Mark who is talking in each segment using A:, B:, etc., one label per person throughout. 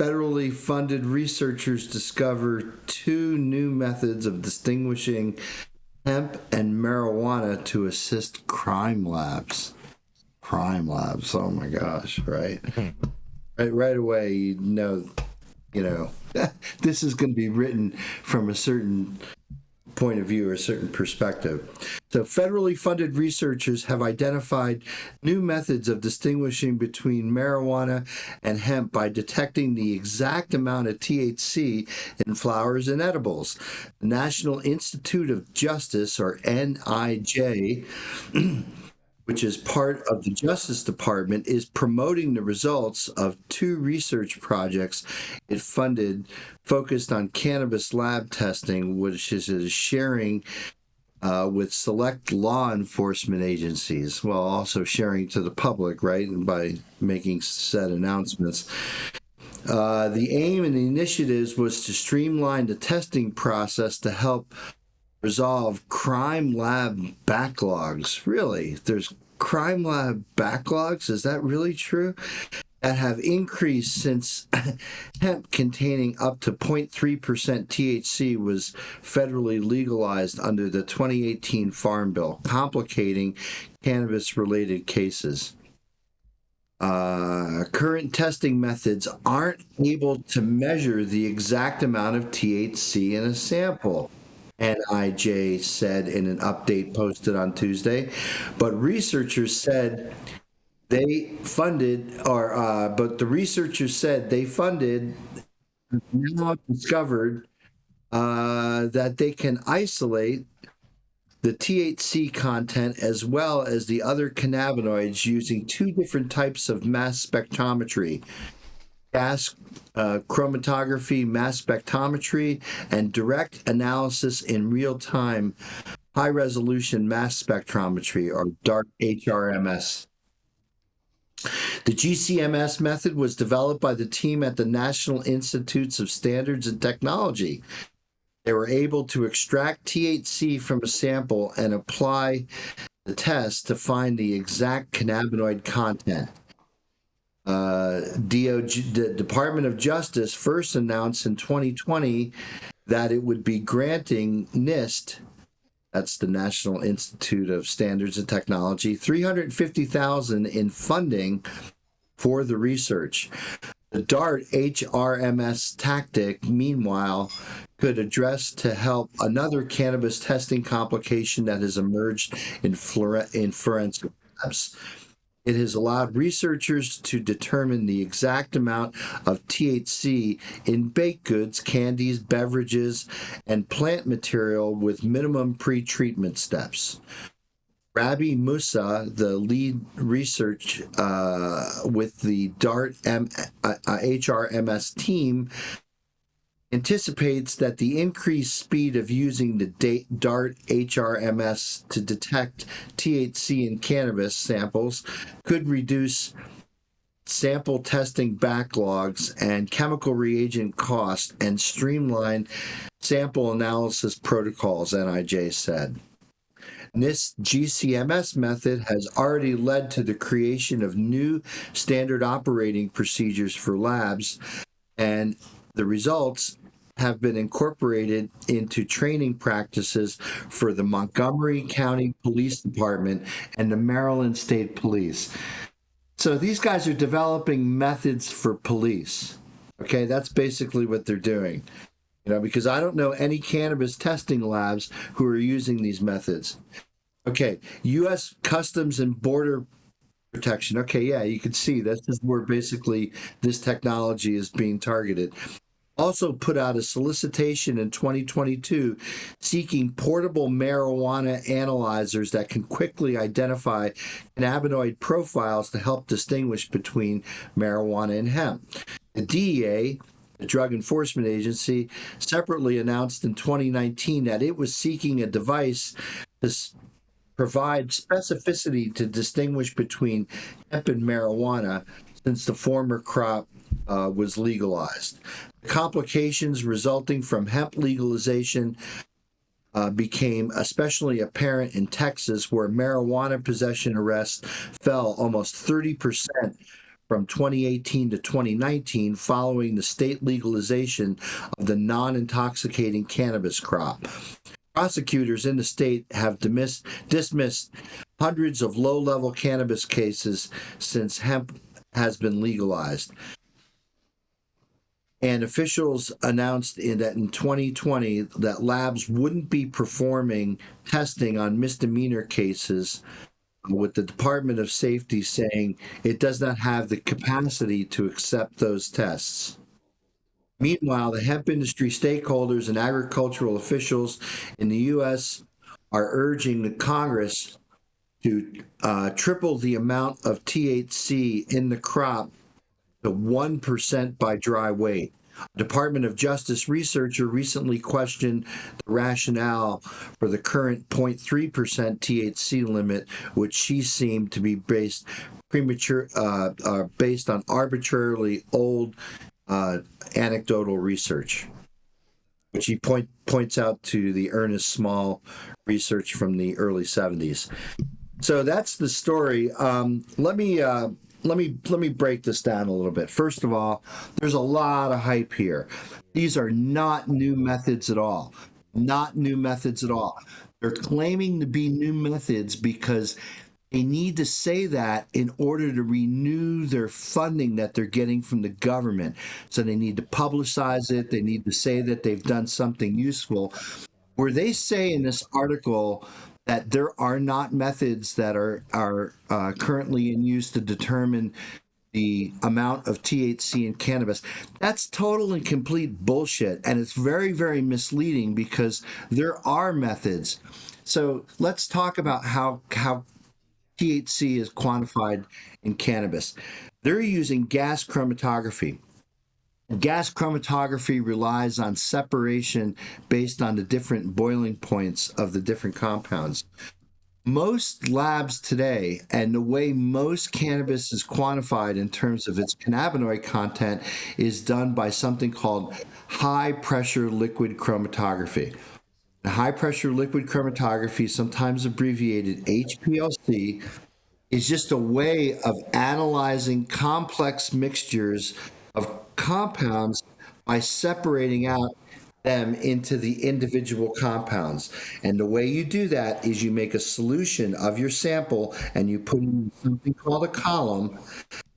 A: federally funded researchers discover two new methods of distinguishing hemp and marijuana to assist crime labs. Crime labs, oh my gosh, right? Right away, you know, this is going to be written from a certain point of view or a certain perspective. So federally funded researchers have identified new methods of distinguishing between marijuana and hemp by detecting the exact amount of THC in flowers and edibles. The National Institute of Justice, or NIJ, which is part of the Justice Department, is promoting the results of two research projects it funded focused on cannabis lab testing, which is sharing with select law enforcement agencies, while also sharing to the public, right, and by making said announcements. The aim and the initiatives was to streamline the testing process to help resolve crime lab backlogs. Really? There's crime lab backlogs? Is that really true? That have increased since hemp containing up to 0.3% THC was federally legalized under the 2018 Farm Bill, complicating cannabis-related cases. Current testing methods aren't able to measure the exact amount of THC in a sample, NIJ said in an update posted on Tuesday, but researchers said they funded, but the researchers said they funded, now discovered that they can isolate the THC content as well as the other cannabinoids using two different types of mass spectrometry. Gas chromatography, mass spectrometry, and direct analysis in real time, high resolution mass spectrometry, or DART HRMS. The GCMS method was developed by the team at the National Institutes of Standards and Technology. They were able to extract THC from a sample and apply the test to find the exact cannabinoid content. The Department of Justice first announced in 2020 that it would be granting NIST, that's the National Institute of Standards and Technology, $350,000 in funding for the research. The DART HRMS tactic, meanwhile, could address to help another cannabis testing complication that has emerged in forensic labs. It has allowed researchers to determine the exact amount of THC in baked goods, candies, beverages, and plant material with minimum pre-treatment steps. Rabi Musa, the lead research with the DART HRMS team, anticipates that the increased speed of using the DART HRMS to detect THC in cannabis samples could reduce sample testing backlogs and chemical reagent costs and streamline sample analysis protocols, NIJ said. This GCMS method has already led to the creation of new standard operating procedures for labs, and the results have been incorporated into training practices for the Montgomery County Police Department and the Maryland State Police. So these guys are developing methods for police. Okay, that's basically what they're doing. Because I don't know any cannabis testing labs who are using these methods. Okay, U.S. Customs and Border Protection. Okay, yeah, you can see this is where basically this technology is being targeted. Also put out a solicitation in 2022 seeking portable marijuana analyzers that can quickly identify cannabinoid profiles to help distinguish between marijuana and hemp. The DEA, the Drug Enforcement Agency, separately announced in 2019 that it was seeking a device to provide specificity to distinguish between hemp and marijuana since the former crop was legalized. The complications resulting from hemp legalization became especially apparent in Texas, where marijuana possession arrests fell almost 30% from 2018 to 2019 following the state legalization of the non-intoxicating cannabis crop. Prosecutors in the state have dismissed hundreds of low-level cannabis cases since hemp has been legalized. And officials announced that in 2020 that labs wouldn't be performing testing on misdemeanor cases, with the Department of Safety saying it does not have the capacity to accept those tests. Meanwhile, the hemp industry stakeholders and agricultural officials in the U.S. are urging the Congress to triple the amount of THC in the crop to 1% by dry weight. A Department of Justice researcher recently questioned the rationale for the current 0.3% THC limit, which she seemed to be based on arbitrarily old anecdotal research, which he points out to the Ernest Small research from the early 70s. So that's the story. Let me break this down a little bit. First of all, there's a lot of hype here. These are not new methods at all. Not new methods at all. They're claiming to be new methods because they need to say that in order to renew their funding that they're getting from the government. So they need to publicize it. They need to say that they've done something useful. Where they say in this article that there are not methods that are currently in use to determine the amount of THC in cannabis. That's total and complete bullshit, and it's very, very misleading because there are methods. So let's talk about how THC is quantified in cannabis. They're using gas chromatography. Gas chromatography relies on separation based on the different boiling points of the different compounds. Most labs today, and the way most cannabis is quantified in terms of its cannabinoid content, is done by something called high-pressure liquid chromatography. High-pressure liquid chromatography, sometimes abbreviated HPLC, is just a way of analyzing complex mixtures of compounds by separating out them into the individual compounds. And the way you do that is you make a solution of your sample and you put in something called a column.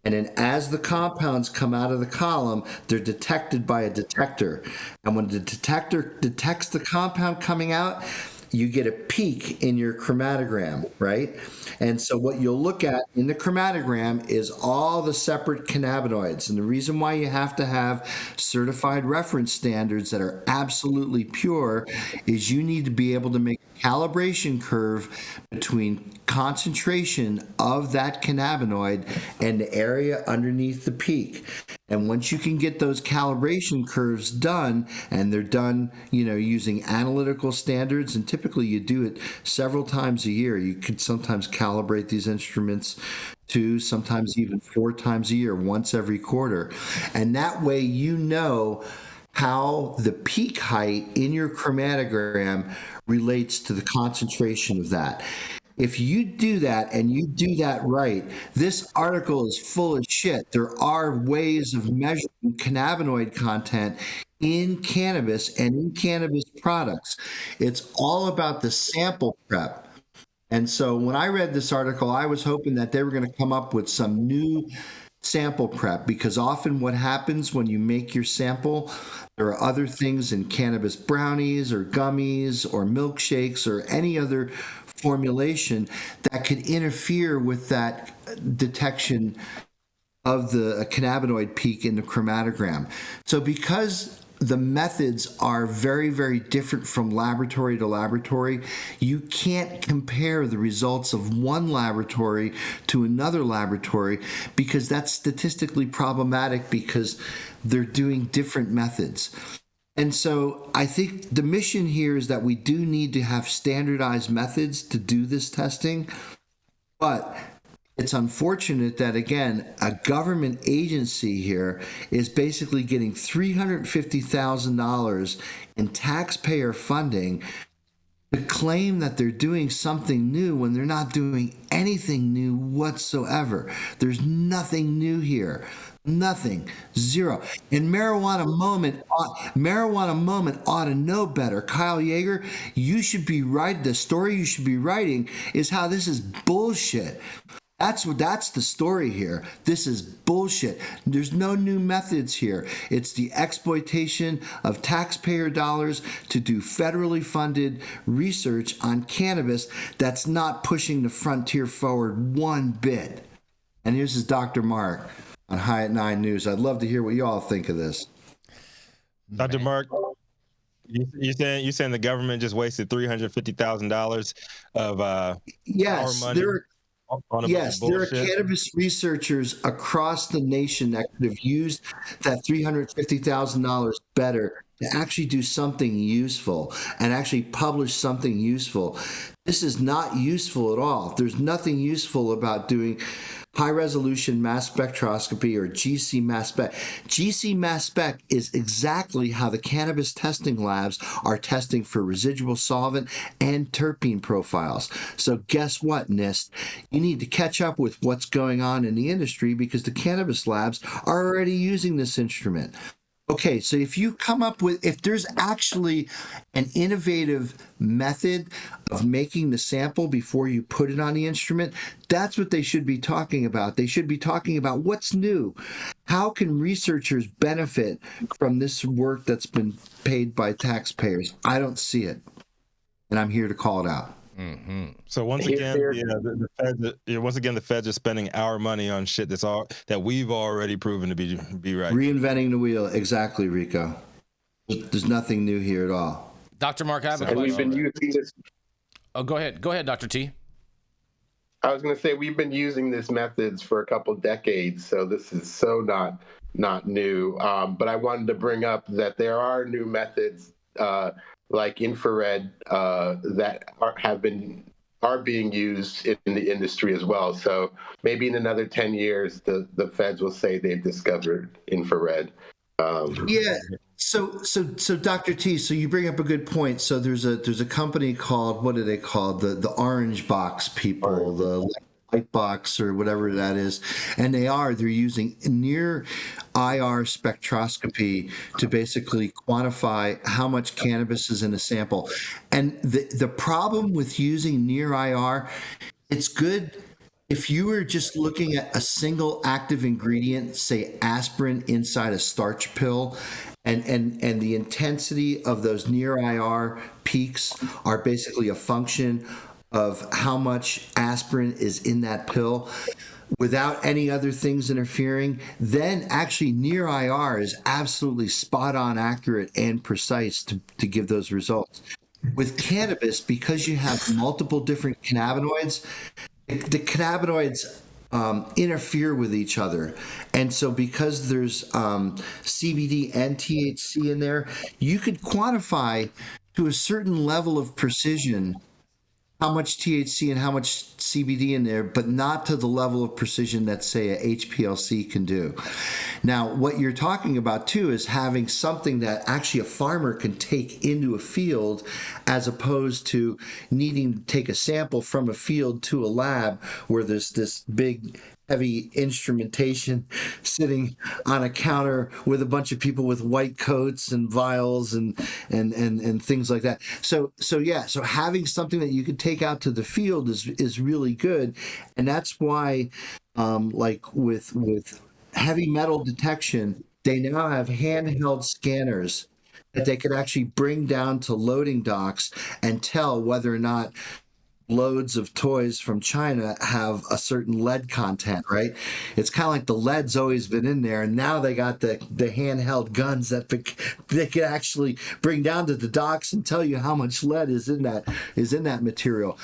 A: And then as the compounds come out of the column, they're detected by a detector. And when the detector detects the compound coming out, you get a peak in your chromatogram, right? And so what you'll look at in the chromatogram is all the separate cannabinoids. And the reason why you have to have certified reference standards that are absolutely pure is you need to be able to make a calibration curve between concentration of that cannabinoid and the area underneath the peak. And once you can get those calibration curves done, and they're done, using analytical standards, and typically you do it several times a year. You could sometimes calibrate these instruments 2, sometimes even 4 times a year, once every quarter. And that way you know how the peak height in your chromatogram relates to the concentration of that. If you do that and you do that right, this article is full of shit. There are ways of measuring cannabinoid content in cannabis and in cannabis products. It's all about the sample prep. And so when I read this article, I was hoping that they were going to come up with some new sample prep, because often what happens when you make your sample, there are other things in cannabis brownies or gummies or milkshakes or any other formulation that could interfere with that detection of the cannabinoid peak in the chromatogram. So because the methods are very, very different from laboratory to laboratory, you can't compare the results of one laboratory to another laboratory, because that's statistically problematic because they're doing different methods. And so I think the mission here is that we do need to have standardized methods to do this testing, but it's unfortunate that, again, a government agency here is basically getting $350,000 in taxpayer funding to claim that they're doing something new when they're not doing anything new whatsoever. There's nothing new here. Nothing. Zero. And Marijuana Moment ought to know better. Kyle Yeager, you should be right. The story you should be writing is how this is bullshit. That's the story here. This is bullshit. There's no new methods here. It's the exploitation of taxpayer dollars to do federally funded research on cannabis that's not pushing the frontier forward one bit. And here's Dr. Mark on High at 9 News. I'd love to hear what you all think of this.
B: Dr. Mark, you saying the government just wasted $350,000 of our money?
A: Yes, there are cannabis researchers across the nation that could have used that $350,000 better to actually do something useful and actually publish something useful. This is not useful at all. There's nothing useful about doing high-resolution mass spectroscopy or GC mass spec. GC mass spec is exactly how the cannabis testing labs are testing for residual solvent and terpene profiles. So guess what, NIST? You need to catch up with what's going on in the industry because the cannabis labs are already using this instrument. Okay, so if there's actually an innovative method of making the sample before you put it on the instrument, that's what they should be talking about. They should be talking about what's new. How can researchers benefit from this work that's been paid by taxpayers? I don't see it, and I'm here to call it out.
B: Mm-hmm. So once again, the feds are spending our money on shit that we've already proven to be right.
A: Reinventing the wheel, exactly, Rico. There's nothing new here at all.
C: Dr. Mark, I have a question.
D: We've been using this.
C: Oh, go ahead, Dr. T.
D: I was going to say we've been using these methods for a couple decades, so this is so not new. But I wanted to bring up that there are new methods. Like infrared that are being used in the industry as well. So maybe in another 10 years, the feds will say they've discovered infrared.
A: Yeah. So Dr. T, so you bring up a good point. So there's a company called, what are they called? The Orange Box people, the Light Box or whatever that is, and they're using near IR spectroscopy to basically quantify how much cannabis is in a sample. And the problem with using near IR, it's good if you were just looking at a single active ingredient, say aspirin inside a starch pill, and the intensity of those near IR peaks are basically a function of how much aspirin is in that pill without any other things interfering, then actually near IR is absolutely spot on accurate and precise to give those results. With cannabis, because you have multiple different cannabinoids, the cannabinoids interfere with each other. And so because there's CBD and THC in there, you could quantify to a certain level of precision how much THC and how much CBD in there, but not to the level of precision that, say, a HPLC can do. Now, what you're talking about, too, is having something that actually a farmer can take into a field as opposed to needing to take a sample from a field to a lab where there's this big heavy instrumentation sitting on a counter with a bunch of people with white coats and vials and things like that. So having something that you could take out to the field is really good, and that's why like with heavy metal detection, they now have handheld scanners that they could actually bring down to loading docks and tell whether or not loads of toys from China have a certain lead content, right? It's kind of like the lead's always been in there, and now they got the handheld guns that they can actually bring down to the docks and tell you how much lead is in that material.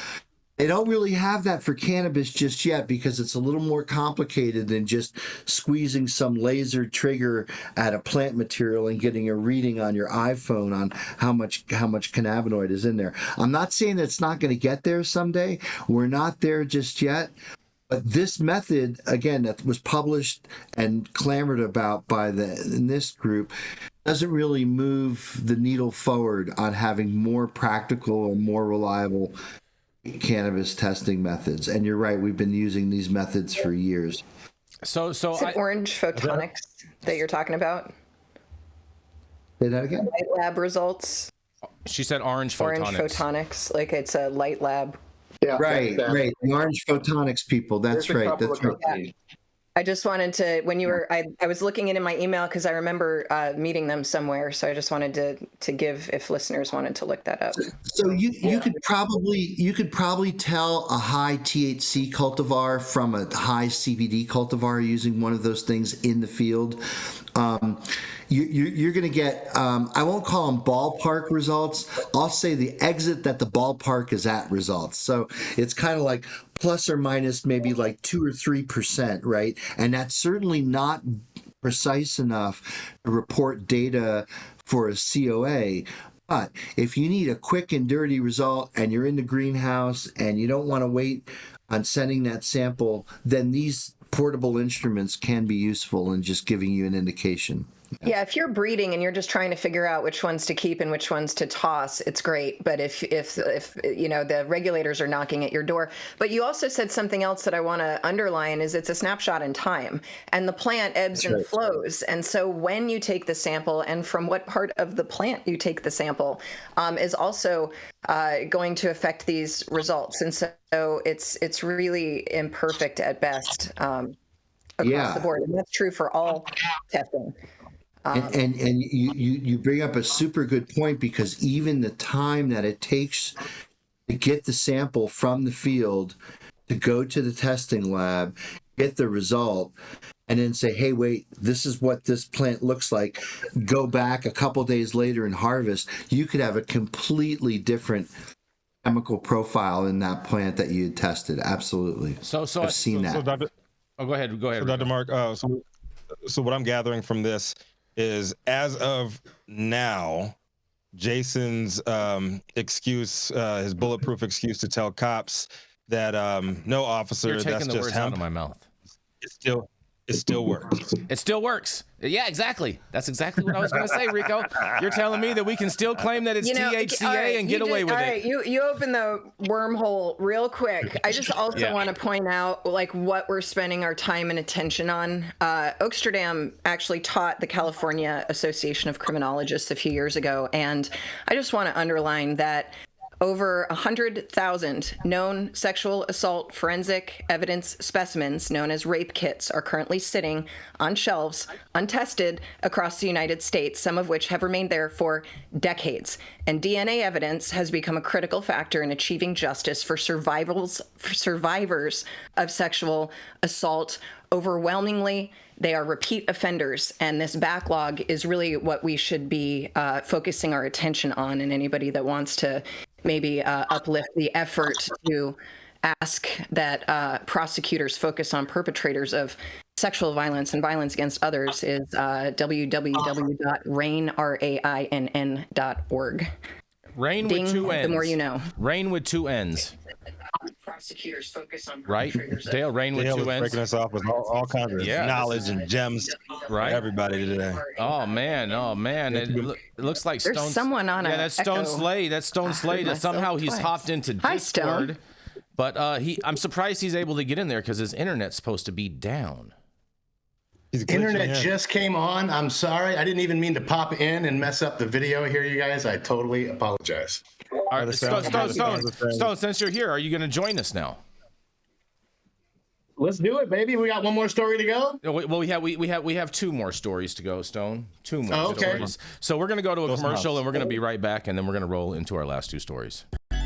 A: They don't really have that for cannabis just yet because it's a little more complicated than just squeezing some laser trigger at a plant material and getting a reading on your iPhone on how much cannabinoid is in there. I'm not saying that it's not going to get there someday. We're not there just yet. But this method, again, that was published and clamored about by the NIST group, doesn't really move the needle forward on having more practical and more reliable cannabis testing methods. And you're right, we've been using these methods for years.
E: Is it orange photonics that you're talking about?
A: Say that again?
E: Light lab results.
C: She said orange photonics.
E: Orange photonics, like it's a light lab.
D: Yeah,
A: Right. The orange photonics people. That's right. That's right.
E: Yeah. I just wanted to, when you were, I was looking in my email because I remember meeting them somewhere. So I just wanted to give, if listeners wanted to look that up.
A: So you could probably tell a high THC cultivar from a high CBD cultivar using one of those things in the field. You're going to get, I won't call them ballpark results. I'll say the exit that the ballpark is at results. So it's kind of like plus or minus maybe like 2 or 3%, right? And that's certainly not precise enough to report data for a COA. But if you need a quick and dirty result and you're in the greenhouse and you don't want to wait on sending that sample, then these portable instruments can be useful in just giving you an indication.
E: Yeah, if you're breeding and you're just trying to figure out which ones to keep and which ones to toss, it's great. But if you know the regulators are knocking at your door, but you also said something else that I want to underline is it's a snapshot in time, and the plant ebbs and flows. And so when you take the sample and from what part of the plant you take the sample is also going to affect these results. And so it's really imperfect at best across the board, and that's true for all testing.
A: And you bring up a super good point, because even the time that it takes to get the sample from the field to go to the testing lab, get the result, and then say, hey, wait, this is what this plant looks like, go back a couple days later and harvest, you could have a completely different chemical profile in that plant that you had tested. Absolutely.
C: So
A: I've seen that.
C: Go ahead.
B: So Dr. Mark, so what I'm gathering from this is, as of now, Jason's excuse, his bulletproof excuse to tell cops that no officer,
C: You're taking
B: that's
C: the
B: just
C: words
B: hemp,
C: out of my mouth.
B: it still works.
C: It still works. Yeah, exactly. That's exactly what I was going to say, Rico. You're telling me that we can still claim that it's THCA and get away with it.
E: All right, you open the wormhole real quick. I just also want to point out like what we're spending our time and attention on. Oaksterdam actually taught the California Association of Criminologists a few years ago, and I just want to underline that over 100,000 known sexual assault forensic evidence specimens, known as rape kits, are currently sitting on shelves, untested, across the United States, some of which have remained there for decades. And DNA evidence has become a critical factor in achieving justice for survivors of sexual assault. Overwhelmingly, they are repeat offenders, and this backlog is really what we should be focusing our attention on, and anybody that wants to maybe uplift the effort to ask that prosecutors focus on perpetrators of sexual violence and violence against others is www.rainn.org.
C: Rain
E: Ding,
C: with two N's.
E: the more you know.
C: Rain with two N's.
E: Prosecutors focus on
C: right? Dale, Rain with
B: Dale
C: two
B: is
C: N's.
B: breaking us off with all kinds of knowledge and gems for everybody today.
C: Oh man. It looks like
E: there's
C: Stone.
E: Someone on
C: yeah, that's Stone Slade. That's Stone Slade. And somehow he's hopped into Discord. But I'm surprised he's able to get in there because his internet's supposed to be down.
F: Internet just came on. I'm sorry. I didn't even mean to pop in and mess up the video here, you guys. I totally apologize.
C: All right, Stone, since you're here, are you going to join us now?
F: Let's do it, baby. We got one more story to go.
C: Well, we have two more stories to go, Stone. Two more
F: okay.
C: stories. So we're going to go to a commercial, and we're going to be right back, and then we're going to roll into our last two stories.